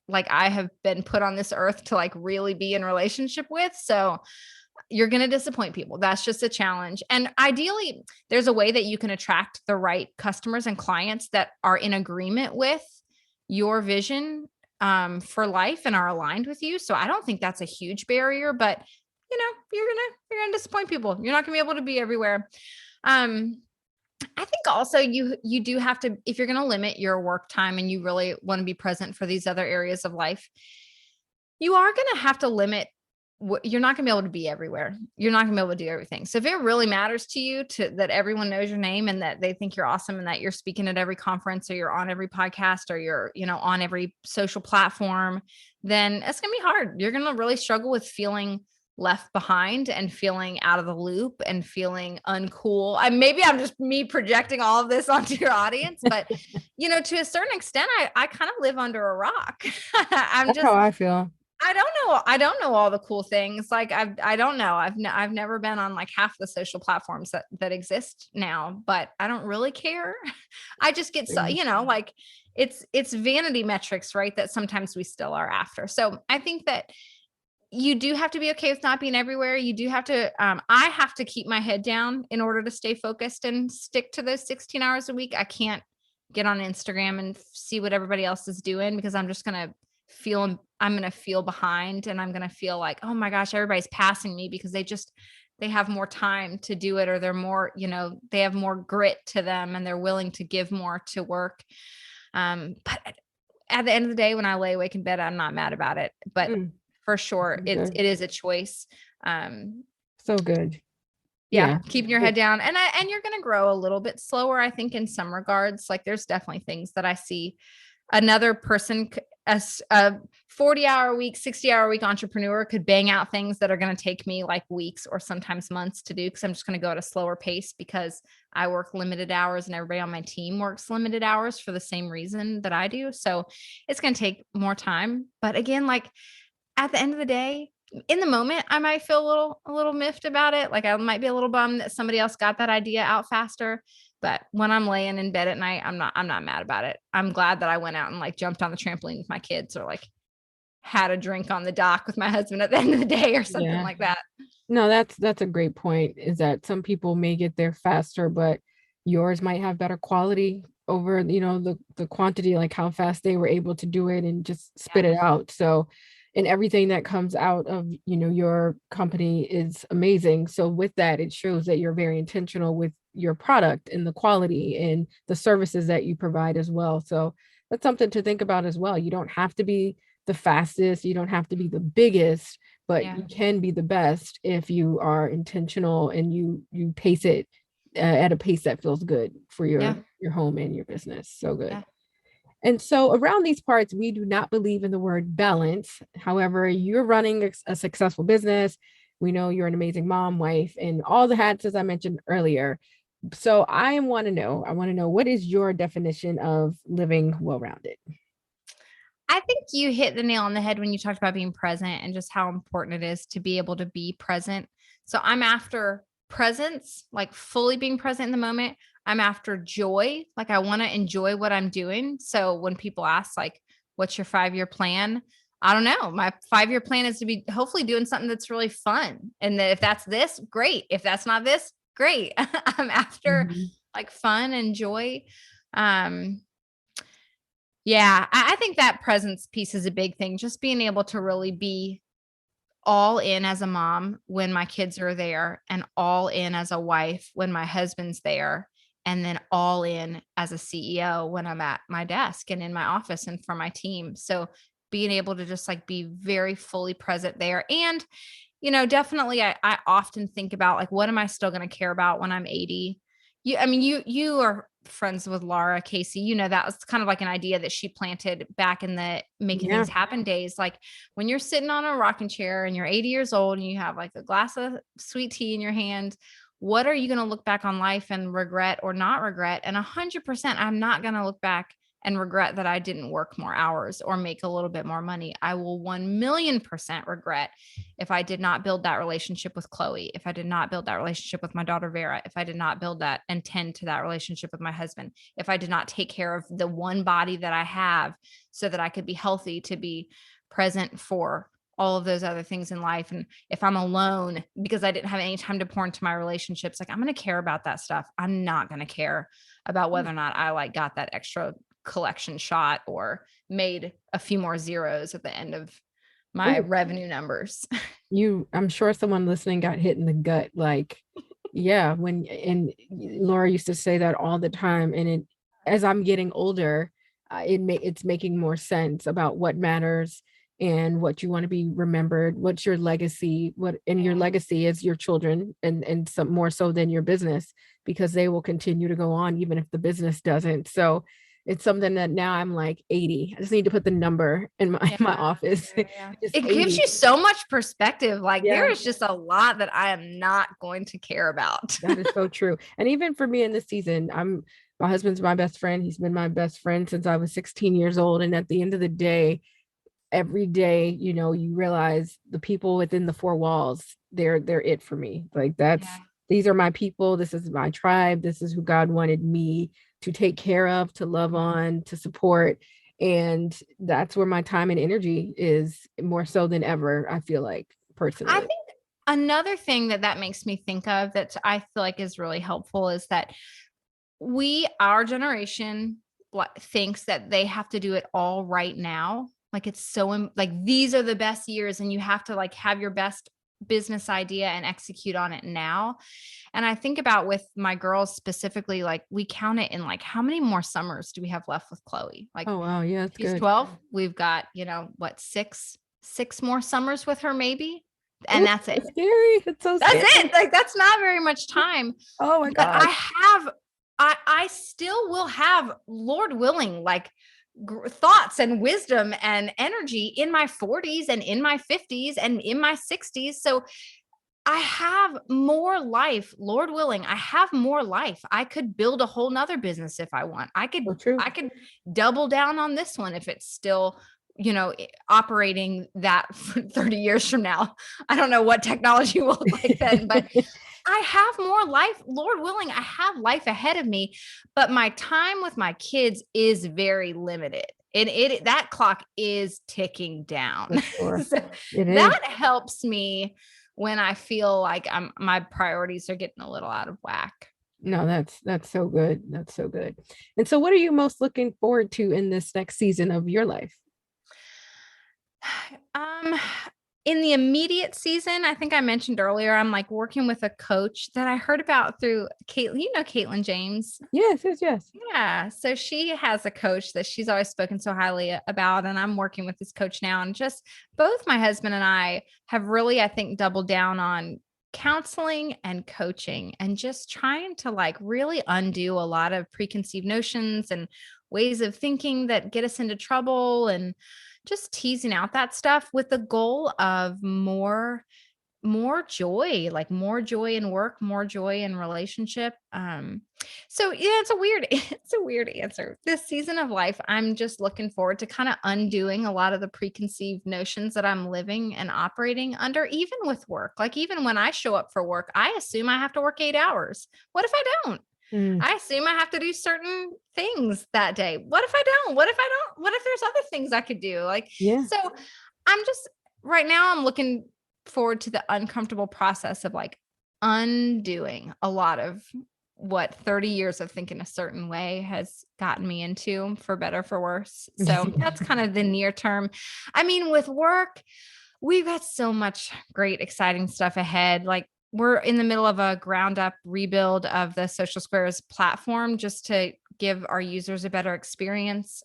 like I have been put on this earth to like really be in relationship with. So you're going to disappoint people. That's just a challenge. And ideally, there's a way that you can attract the right customers and clients that are in agreement with your vision for life and are aligned with you. So I don't think that's a huge barrier, but you're gonna disappoint people. You're not gonna be able to be everywhere. I think also you do have to, if you're gonna limit your work time and you really want to be present for these other areas of life, you are gonna have to limit you're not going to be able to be everywhere. You're not going to be able to do everything. So if it really matters to you that everyone knows your name and that they think you're awesome and that you're speaking at every conference or you're on every podcast or you're, on every social platform, then it's going to be hard. You're going to really struggle with feeling left behind and feeling out of the loop and feeling uncool. Maybe I'm just me projecting all of this onto your audience, but to a certain extent, I kind of live under a rock. That's how I feel. I don't know all the cool things. Like I don't know. I've never been on like half the social platforms that exist now, but I don't really care. I just get so, like it's vanity metrics, right? That sometimes we still are after. So I think that you do have to be okay with not being everywhere. You do have to, I have to keep my head down in order to stay focused and stick to those 16 hours a week. I can't get on Instagram and see what everybody else is doing because I'm just going to feel behind and I'm going to feel like, oh my gosh, everybody's passing me because they have more time to do it or they're more, they have more grit to them and they're willing to give more to work. But at the end of the day, when I lay awake in bed, I'm not mad about it, but for sure, it is a choice. So good. Yeah. Keeping your head down and you're going to grow a little bit slower. I think in some regards, like there's definitely things that I see another person, a 40-hour week, 60-hour week entrepreneur could bang out things that are going to take me like weeks or sometimes months to do. Cause I'm just going to go at a slower pace because I work limited hours and everybody on my team works limited hours for the same reason that I do. So it's going to take more time. But again, like at the end of the day, in the moment, I might feel a little miffed about it. Like I might be a little bummed that somebody else got that idea out faster. But when I'm laying in bed at night, I'm not mad about it. I'm glad that I went out and like jumped on the trampoline with my kids or like had a drink on the dock with my husband at the end of the day or something like that. No, that's a great point, is that some people may get there faster, but yours might have better quality over, the quantity, like how fast they were able to do it and just spit it out. So, and everything that comes out of, your company is amazing. So with that, it shows that you're very intentional with your product and the quality and the services that you provide as well. So that's something to think about as well. You don't have to be the fastest, you don't have to be the biggest, but you can be the best if you are intentional and you pace it at a pace that feels good for your home and your business. So good. Yeah. And so around these parts, we do not believe in the word balance. However, you're running a successful business. We know you're an amazing mom, wife, and all the hats, as I mentioned earlier. So I want to know, what is your definition of living well-rounded? I think you hit the nail on the head when you talked about being present and just how important it is to be able to be present. So I'm after presence, like fully being present in the moment. I'm after joy. Like I want to enjoy what I'm doing. So when people ask like, what's your 5-year plan? I don't know. My 5-year plan is to be hopefully doing something that's really fun. And that if that's this, great. If that's not this, great. I'm after like fun and joy. Yeah, I think that presence piece is a big thing. Just being able to really be all in as a mom when my kids are there and all in as a wife when my husband's there. And then all in as a CEO when I'm at my desk and in my office and for my team. So being able to just like be very fully present there. And, definitely I often think about like, what am I still going to care about when I'm 80? You are friends with Laura Casey. That was kind of like an idea that she planted back in the making things happen days. Like when you're sitting on a rocking chair and you're 80 years old and you have like a glass of sweet tea in your hand, what are you going to look back on life and regret or not regret? And 100%, I'm not going to look back and regret that I didn't work more hours or make a little bit more money. I will 1,000,000% regret if I did not build that relationship with Chloe, if I did not build that relationship with my daughter, Vera, if I did not build that and tend to that relationship with my husband, if I did not take care of the one body that I have so that I could be healthy to be present for all of those other things in life. And if I'm alone because I didn't have any time to pour into my relationships, like I'm going to care about that stuff. I'm not going to care about whether or not I like got that extra collection shot or made a few more zeros at the end of my revenue numbers. I'm sure someone listening got hit in the gut. Like, and Laura used to say that all the time. And as I'm getting older, it's making more sense about what matters and what you want to be remembered, what's your legacy, and your legacy is your children, and some more so than your business, because they will continue to go on even if the business doesn't. So it's something that now I'm like 80. I just need to put the number in my office. Just It 80. gives you so much perspective. Like Yeah. there is just a lot that I am not going to care about. That is so true. And even for me in this season, my husband's my best friend. He's been my best friend since I was 16 years old. And at the end of the day, every day, you realize the people within the four walls, they're it for me. Like these are my people. This is my tribe. This is who God wanted me to take care of, to love on, to support. And that's where my time and energy is more so than ever, I feel like, personally. I think another thing that makes me think of that I feel like is really helpful is that our generation thinks that they have to do it all right now. Like it's so like these are the best years and you have to like have your best business idea and execute on it now. And I think about with my girls specifically, like we count it in like, how many more summers do we have left with Chloe? Like, oh wow, yeah, that's she's good. 12. We've got, six more summers with her maybe. And that's it. It's scary. It's so scary. That's it. Like that's not very much time. Oh my God. I still will have, Lord willing, like thoughts and wisdom and energy in my 40s and in my 50s and in my 60s. So I have more life, Lord willing. I have more life. I could build a whole nother business if I want. I could double down on this one if it's still, operating that for 30 years from now. I don't know what technology will look like then, but I have more life, Lord willing. I have life ahead of me, but my time with my kids is very limited. And that clock is ticking down. Sure. So that helps me when I feel like my priorities are getting a little out of whack. No, that's so good. That's so good. And so what are you most looking forward to in this next season of your life? In the immediate season, I think I mentioned earlier, I'm like working with a coach that I heard about through Caitlin. You know Caitlin James? Yes. Yeah. So she has a coach that she's always spoken so highly about. And I'm working with this coach now. And just both my husband and I have really, I think, doubled down on counseling and coaching and just trying to like really undo a lot of preconceived notions and ways of thinking that get us into trouble, and just teasing out that stuff with the goal of more joy, like more joy in work, more joy in relationship. So yeah, it's a weird answer. This season of life, I'm just looking forward to kind of undoing a lot of the preconceived notions that I'm living and operating under, even with work. Like even when I show up for work, I assume I have to work 8 hours. What if I don't? I assume I have to do certain things that day. What if I don't? What if I don't? What if there's other things I could do? Like, so I'm just right now, I'm looking forward to the uncomfortable process of like undoing a lot of what 30 years of thinking a certain way has gotten me into, for better, for worse. So that's kind of the near term. I mean, with work, we've got so much great, exciting stuff ahead. Like we're in the middle of a ground up rebuild of the Social Squares platform just to give our users a better experience.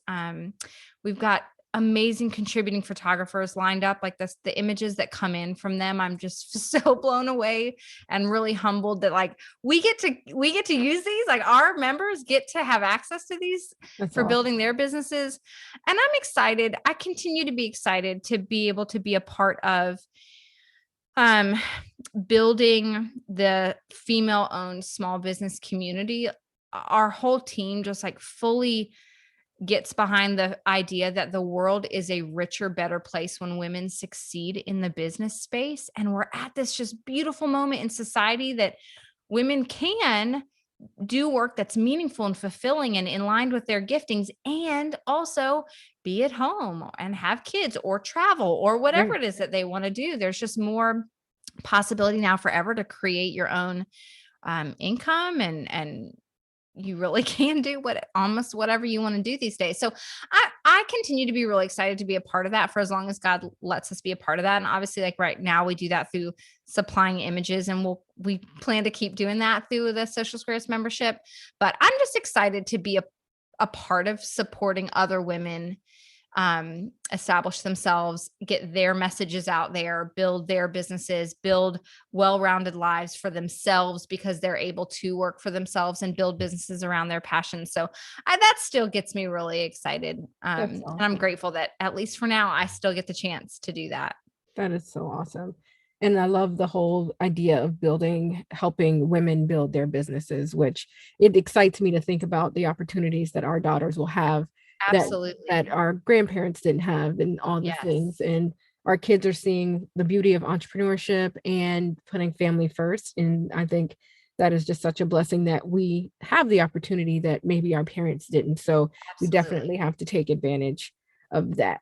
We've got amazing contributing photographers lined up. Like the images that come in from them, I'm just so blown away and really humbled that like we get to use these, like our members get to have access to these for building their businesses. And I'm excited. I continue to be excited to be able to be a part of building the female-owned small business community. Our whole team just like fully gets behind the idea that the world is a richer, better place when women succeed in the business space. And we're at this just beautiful moment in society that women can do work that's meaningful and fulfilling and in line with their giftings, and also be at home and have kids or travel or whatever it is that they want to do. There's just more possibility now forever to create your own income, and you really can do almost whatever you want to do these days. So I continue to be really excited to be a part of that for as long as God lets us be a part of that. And obviously like right now we do that through supplying images, and we plan to keep doing that through the Social Squares membership. But I'm just excited to be a part of supporting other women establish themselves, get their messages out there, build their businesses, build well-rounded lives for themselves because they're able to work for themselves and build businesses around their passions. So that still gets me really excited. That's And I'm awesome. grateful that at least for now, I still get the chance to do that. That is so awesome. And I love the whole idea of helping women build their businesses, which it excites me to think about the opportunities that our daughters will have that Absolutely. our grandparents didn't have, and all the Yes. things. And our kids are seeing the beauty of entrepreneurship and putting family first. And I think that is just such a blessing that we have the opportunity that maybe our parents didn't. So we Absolutely. definitely have to take advantage of that.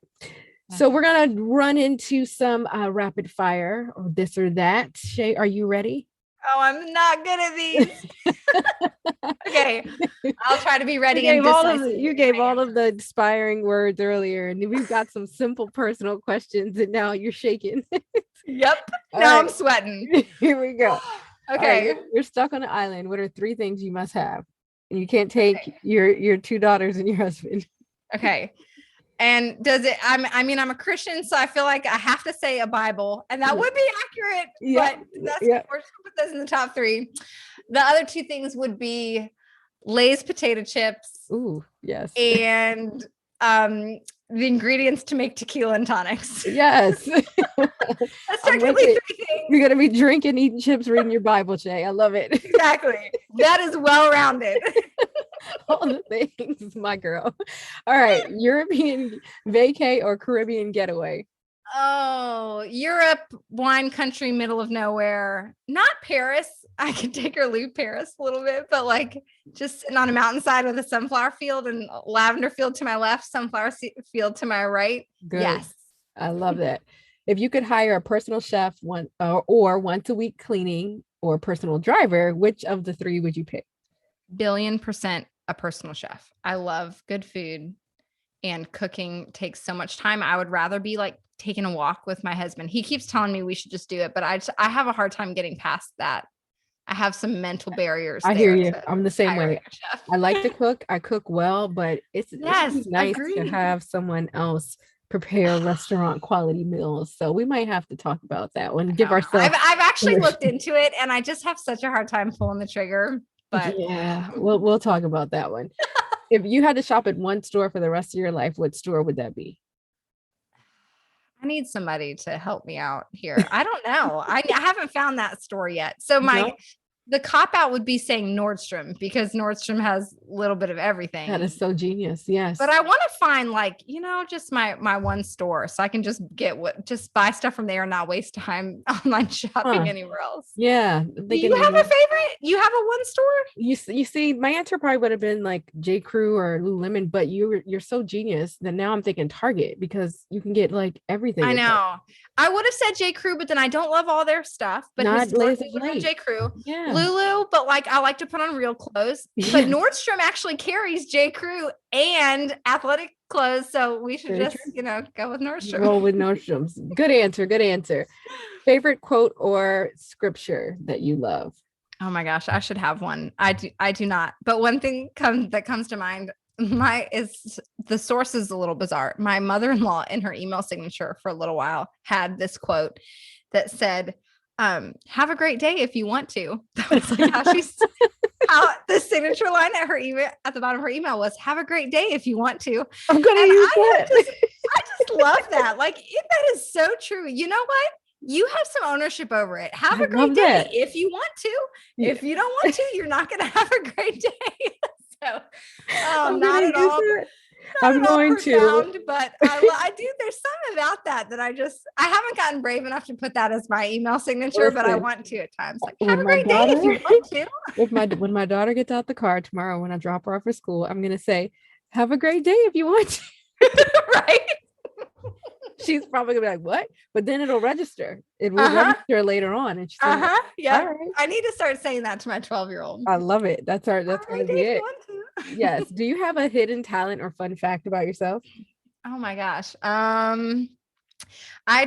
So we're going to run into some rapid fire or this or that. Shay, are you ready? Oh, I'm not good at these. Okay. I'll try to be ready. You gave all of the inspiring words earlier, and we've got some simple personal questions, and now you're shaking. Yep. All Now right. I'm sweating. Here we go. Okay. All right, you're stuck on an island. What are 3 things you must have? And you can't take your 2 daughters and your husband. Okay. And does it, I'm a Christian, so I feel like I have to say a Bible, and that would be accurate, but that's we're just gonna put those in the top 3. The other 2 things would be Lay's potato chips. Ooh, yes. And the ingredients to make tequila and tonics. Yes. That's technically 3 things. You're going to be drinking, eating chips, reading your Bible, Shay. I love it. Exactly. That is well-rounded. All the things, my girl. All right. European vacay or Caribbean getaway? Oh, Europe, wine country, middle of nowhere. Not Paris. I could take or leave Paris a little bit, but like just sitting on a mountainside with a sunflower field and lavender field to my left, sunflower field to my right. Good. Yes. I love that. If you could hire a personal chef or once a week cleaning or personal driver, which of the 3 would you pick? 1,000,000,000% a personal chef. I love good food, and cooking takes so much time. I would rather be like taking a walk with my husband. He keeps telling me we should just do it, but I have a hard time getting past that. I have some mental barriers. I hear you. I'm the same way. Chef. I like to cook. I cook well, but it's nice to have someone else prepare restaurant quality meals. So we might have to talk about that one. Give ourselves. I've actually looked into it, and I just have such a hard time pulling the trigger. But yeah, we'll talk about that one. If you had to shop at one store for the rest of your life, what store would that be? I need somebody to help me out here. I don't know. I haven't found that store yet. So the cop out would be saying Nordstrom, because Nordstrom has a little bit of everything. That is so genius. Yes. But I want to find just my one store, so I can just buy stuff from there and not waste time online shopping anywhere else. Yeah. Do you have a favorite? You have a one store? You see, my answer probably would have been like J. Crew or Lululemon, but you're so genius that now I'm thinking Target, because you can get like everything. I know. I would have said J. Crew, but then I don't love all their stuff. But not J. Crew. Yeah. Lulu, but like I like to put on real clothes. But Nordstrom actually carries J. Crew and athletic clothes, so we should go with Nordstrom. Roll with Nordstrom's. Good answer. Good answer. Favorite quote or scripture that you love? Oh my gosh, I should have one. I do not. But one thing that comes to mind, the source is a little bizarre. My mother-in-law, in her email signature for a little while, had this quote that said, have a great day if you want to. That was like how the signature line at her email, at the bottom of her email, was, have a great day if you want to. I'm gonna use that. I just love that. Like, that is so true. You know what? You have some ownership over it. Have a great day if you want to. Yeah. If you don't want to, you're not going to have a great day. So, not at all. I'm going to, but I do. There's something about that I haven't gotten brave enough to put that as my email signature, but I want to at times. Like, have a great day if you want to. When my daughter gets out the car tomorrow, when I drop her off for school, I'm going to say, have a great day if you want to. Right. She's probably gonna be like, what? But then it'll register. It will register later on. And she's like, yeah. Right. I need to start saying that to my 12-year-old. I love it. That's gonna be it. Yes. Do you have a hidden talent or fun fact about yourself? Oh my gosh. I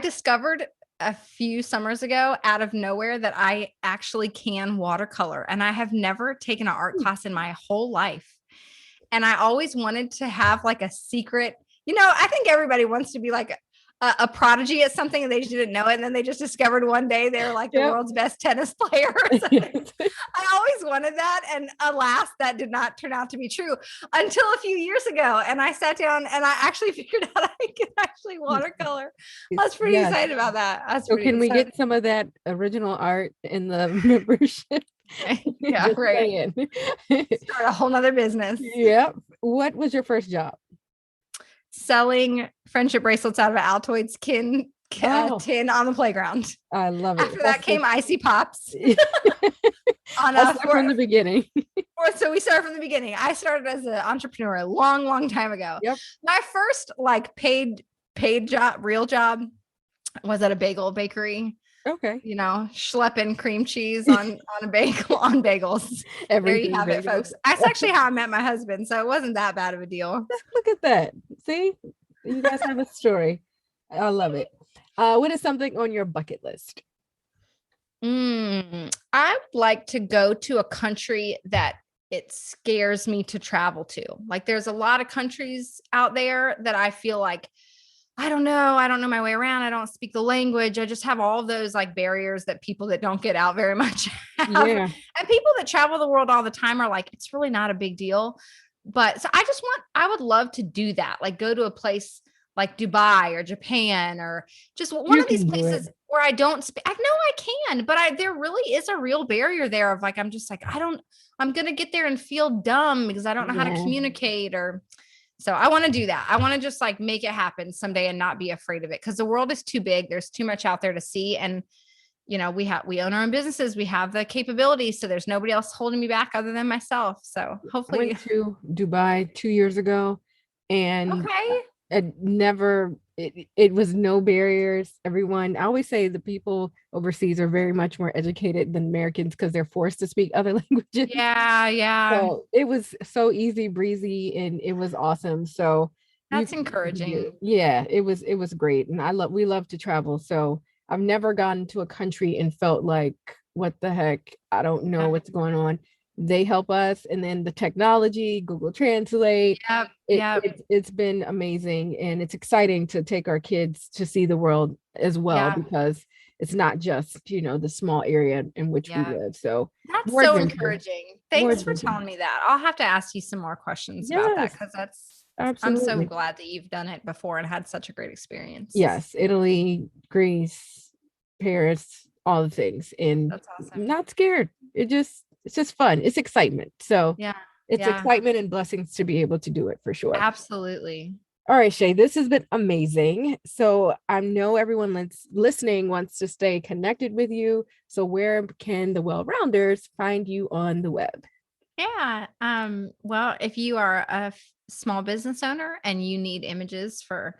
discovered a few summers ago out of nowhere that I actually can watercolor, and I have never taken an art class in my whole life. And I always wanted to have like a secret, I think everybody wants to be like a prodigy at something and they just didn't know it. And then they just discovered one day they're like the world's best tennis player or something. I always wanted that. And alas, that did not turn out to be true until a few years ago. And I sat down and I actually figured out I could actually watercolor. I was pretty excited about that. So can we get some of that original art in the membership? Yeah, right. Start a whole nother business. Yep. What was your first job? Selling friendship bracelets out of an Altoids tin on the playground. I love it. After that came Icy Pops. From the beginning. So we started from the beginning. I started as an entrepreneur a long, long time ago. Yep. My first paid job, real job, was at a bagel bakery. Okay. Schlepping cream cheese on a bagel on bagels. There you have it, folks. That's actually how I met my husband. So it wasn't that bad of a deal. Look at that. See, you guys have a story. I love it. What is something on your bucket list? I would like to go to a country that it scares me to travel to. Like there's a lot of countries out there that I feel like, I don't know my way around. I don't speak the language. I just have all those barriers that people that don't get out very much have. Yeah. And people that travel the world all the time are like, it's really not a big deal. But so I would love to do that. Like go to a place like Dubai or Japan or just one of these places where I don't speak. I know I can, but there really is a real barrier there of I'm just I'm going to get there and feel dumb because I don't know how to communicate so I want to do that. I want to just make it happen someday and not be afraid of it because the world is too big. There's too much out there to see. And, we own our own businesses. We have the capabilities. So there's nobody else holding me back other than myself. So hopefully. I went to Dubai 2 years ago and it was no barriers. Everyone, I always say the people overseas are very much more educated than Americans because they're forced to speak other languages. Yeah. So it was so easy breezy and it was awesome. So that's encouraging. Yeah, it was great. And we love to travel. So I've never gone to a country and felt like, what the heck? I don't know what's going on. They help us. And then the technology, Google Translate. It's been amazing. And it's exciting to take our kids to see the world as well, because it's not just, the small area in which we live. So that's so encouraging. Thanks for telling me that. I'll have to ask you some more questions about that because absolutely. I'm so glad that you've done it before and had such a great experience. Yes. Italy, Greece, Paris, all the things. And that's awesome. Not scared. It's just fun. It's excitement. So it's excitement and blessings to be able to do it for sure. Absolutely. All right, Shay, this has been amazing. So I know everyone listening wants to stay connected with you. So where can the Well-Rounders find you on the web? Yeah. Well, if you are a small business owner and you need images for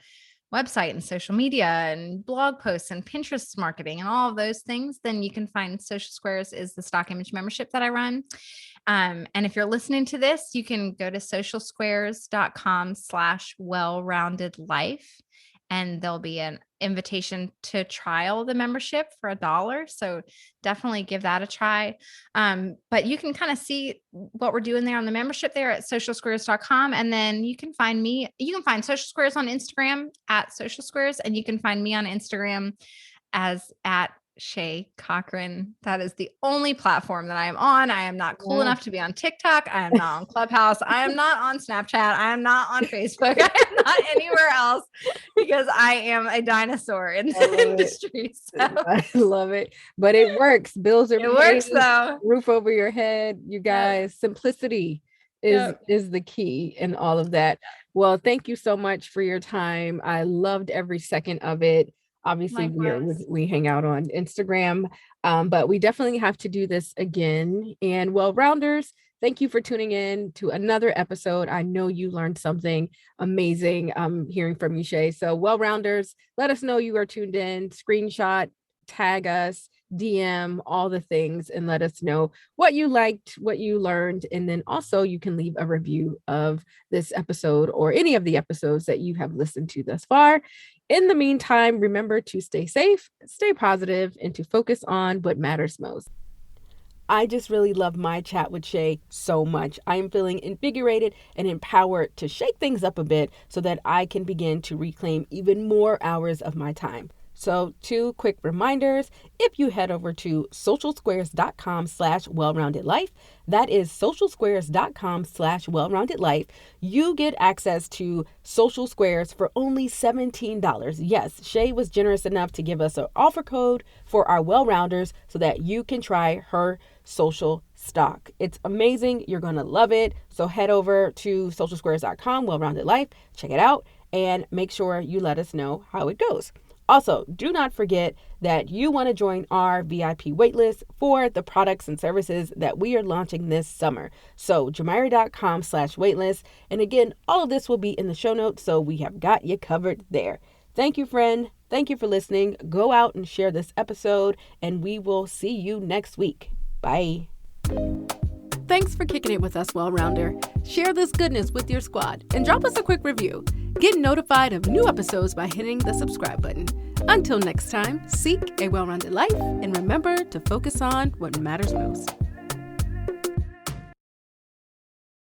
website and social media and blog posts and Pinterest marketing and all of those things, then you can find Social Squares is the stock image membership that I run. And if you're listening to this, you can go to socialsquares.com/wellroundedlife. And there'll be an invitation to trial the membership for $1. So definitely give that a try. But you can kind of see what we're doing there on the membership there at socialsquares.com. And then you can find me, you can find Social Squares on Instagram at Social Squares. And you can find me on Instagram as at Shay Cochrane. That is the only platform that I am on. I am not cool enough to be on TikTok. I am not on Clubhouse. I am not on Snapchat. I am not on Facebook. I am not anywhere else because I am a dinosaur in the industry. So. I love it. But it works. Bills are paid. It works though. Roof over your head. You guys, simplicity is the key in all of that. Well, thank you so much for your time. I loved every second of it. Obviously, we hang out on Instagram, but we definitely have to do this again. And Well-Rounders, thank you for tuning in to another episode. I know you learned something amazing hearing from you, Shay. So Well-Rounders, let us know you are tuned in, screenshot, tag us, DM, all the things, and let us know what you liked, what you learned. And then also you can leave a review of this episode or any of the episodes that you have listened to thus far. In the meantime, remember to stay safe, stay positive, and to focus on what matters most. I just really love my chat with Shay so much. I am feeling invigorated and empowered to shake things up a bit so that I can begin to reclaim even more hours of my time. So 2 quick reminders. If you head over to socialsquares.com/wellroundedlife, that is socialsquares.com/wellroundedlife, you get access to Social Squares for only $17. Yes, Shay was generous enough to give us an offer code for our well-rounders so that you can try her social stock. It's amazing. You're going to love it. So head over to socialsquares.com/wellroundedlife, check it out, and make sure you let us know how it goes. Also, do not forget that you want to join our VIP waitlist for the products and services that we are launching this summer. So Jumeirah.com/waitlist. And again, all of this will be in the show notes, so we have got you covered there. Thank you, friend. Thank you for listening. Go out and share this episode, and we will see you next week. Bye. Thanks for kicking it with us, Well-Rounder. Share this goodness with your squad and drop us a quick review. Get notified of new episodes by hitting the subscribe button. Until next time, seek a well-rounded life and remember to focus on what matters most.